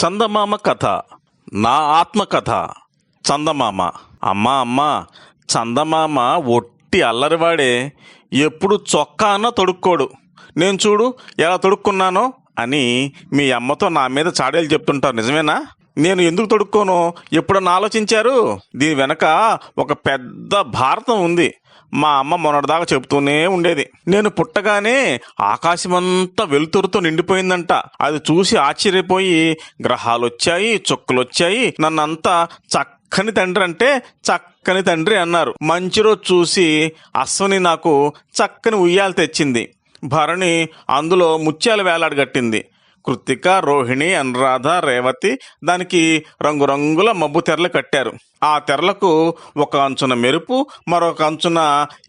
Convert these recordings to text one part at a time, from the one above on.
చందమామ కథ. నా ఆత్మకథ. చందమామ. అమ్మా చందమామ ఒట్టి అల్లరివాడే. ఎప్పుడు చొక్కా అన్న తొడుక్కోడు. నేను చూడు ఎలా తొడుక్కున్నానో అని మీ అమ్మతో నా మీద చాడీలు చెప్తుంటారు, నిజమేనా? నేను ఎందుకు తొడుక్కోనో ఎప్పుడన్నా ఆలోచించారు? దీని వెనక ఒక పెద్ద భారతం ఉంది. మా అమ్మ మొన్నటిదాకా చెబుతూనే ఉండేది. నేను పుట్టగానే ఆకాశమంతా వెలుతురుతో నిండిపోయిందంట. అది చూసి ఆశ్చర్యపోయి గ్రహాలు వచ్చాయి, చుక్కలు వచ్చాయి, నన్నంతా చక్కని తండ్రి అంటే చక్కని తండ్రి అన్నారు. మంచి రోజు చూసి అశ్వని నాకు చక్కని ఉయ్యాలు తెచ్చింది. భరణి అందులో ముత్యాలు వేలాడగట్టింది. కృత్తిక, రోహిణి, అనురాధ, రేవతి దానికి రంగురంగుల మబ్బు తెరలు కట్టారు. ఆ తెరలకు ఒక అంచున మెరుపు, మరొక అంచున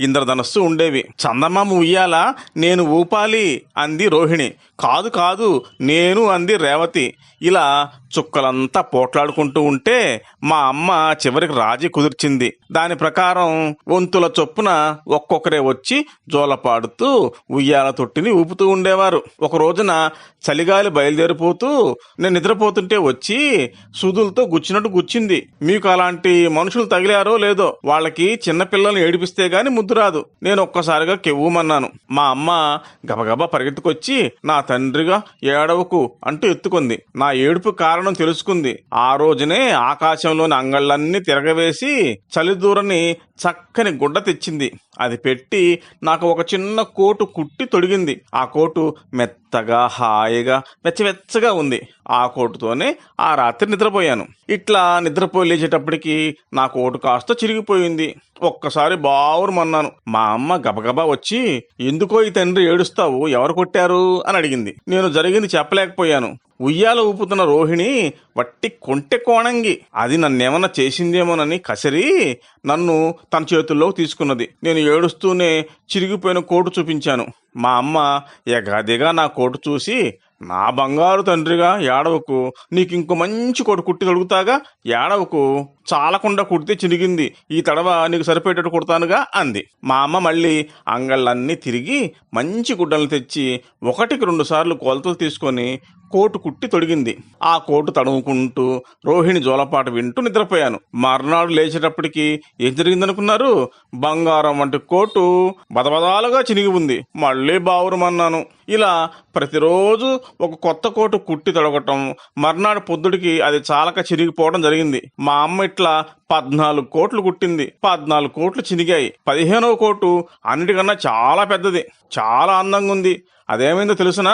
ఇంద్రధనస్సు ఉండేవి. చందమామ ఉయ్యాల నేను ఊపాలి అంది రోహిణి. కాదు కాదు నేను అంది రేవతి. ఇలా చుక్కలంతా పోట్లాడుకుంటూ ఉంటే మా అమ్మ చివరికి రాజీ కుదిర్చింది. దాని ప్రకారం వంతుల చొప్పున ఒక్కొక్కరే వచ్చి జోలపాడుతూ ఉయ్యాల తొట్టిని ఊపుతూ ఉండేవారు. ఒక రోజున చలిగాలి బయలుదేరిపోతూ నేను నిద్రపోతుంటే వచ్చి సూదులతో గుచ్చినట్టు గుచ్చింది. మీకు అలాంటి మనుషులు తగిలారో లేదో, వాళ్ళకి చిన్నపిల్లల్ని ఏడిపిస్తే గాని ముద్దు రాదు. నేను ఒక్కసారిగా కెవ్వుమన్నాను. మా అమ్మ గబగబా పరిగెత్తుకొచ్చి నా తండ్రిగా ఏడవకు అంటూ ఎత్తుకుంది. నా ఏడుపు కారణం తెలుసుకుంది. ఆ రోజునే ఆకాశంలోని అంగళ్ళన్నీ తిరగవేసి చలిదూరని చక్కని గుడ్డ తెచ్చింది. అది పెట్టి నాకు ఒక చిన్న కోటు కుట్టి తొడిగింది. ఆ కోటు మెత్తగా హాయిగా వెచ్చవెచ్చగా ఉంది. ఆ కోటుతోనే ఆ రాత్రి నిద్రపోయాను. ఇట్లా నిద్రపోయి లేచేటప్పటికి నా కోటు కాస్త చిరిగిపోయింది. ఒక్కసారి బావురమన్నాను. మా అమ్మ గబగబా వచ్చి, ఎందుకో ఈ తండ్రి ఏడుస్తావు, ఎవరు కొట్టారు అని అడిగింది. నేను జరిగింది చెప్పలేకపోయాను. ఉయ్యాల ఊపుతున్న రోహిణి వట్టి కొంటె కోణంగి. అది నన్నేమన్నా చేసిందేమోనని కసిరి నన్ను తన చేతుల్లోకి తీసుకున్నది. నేను ఏడుస్తూనే చిరిగిపోయిన కోటు చూపించాను. మా అమ్మ ఎగాదిగా నా కోటు చూసి, నా బంగారు తండ్రిగా ఏడవకు, నీకు ఇంకో మంచి కోటు కుట్టి తొడుగుతాగా, ఏడవకు, చాలకుండా కుడితే చిరిగింది, ఈ తడవ నీకు సరిపోయేటట్టు కుడతానుగా అంది. మా అమ్మ మళ్ళీ అంగళ్ళన్నీ తిరిగి మంచి గుడ్డలు తెచ్చి 1-2 సార్లు కొలతలు తీసుకొని కోటు కుట్టి తొడిగింది. ఆ కోటు తడుముకుంటూ రోహిణి జోలపాట వింటూ నిద్రపోయాను. మర్నాడు లేచేటప్పటికి ఏం జరిగిందనుకున్నారు? బంగారం వంటి కోటు బదబదాలుగా చినిగి ఉంది. మళ్ళీ బావురమన్నాను. ఇలా ప్రతిరోజు ఒక కొత్త కోటు కుట్టి తొడగటం, మర్నాడు పొద్దుడికి అది చాలక చిరిగిపోవడం జరిగింది. మా అమ్మ ఇట్లా 14 కోట్లు కుట్టింది. 14 కోట్లు చినిగాయి. 15వ కోటు అన్నిటికన్నా చాలా పెద్దది, చాలా అందంగా ఉంది. అదేమైందో తెలుసునా?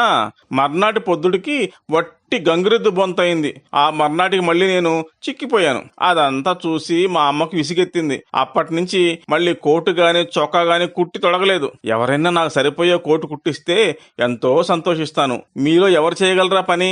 మర్నాటి పొద్దుడికి వట్టి గంగిరెద్దు బొంతయింది. ఆ మర్నాటికి మళ్ళీ నేను చిక్కిపోయాను. అదంతా చూసి మా అమ్మకు విసిగెత్తింది. అప్పటి నుంచి మళ్ళీ కోటు గాని చొక్కా గాని కుట్టి తొడగలేదు. ఎవరైనా నాకు సరిపోయే కోటు కుట్టిస్తే ఎంతో సంతోషిస్తాను. మీలో ఎవరు చేయగలరా పని?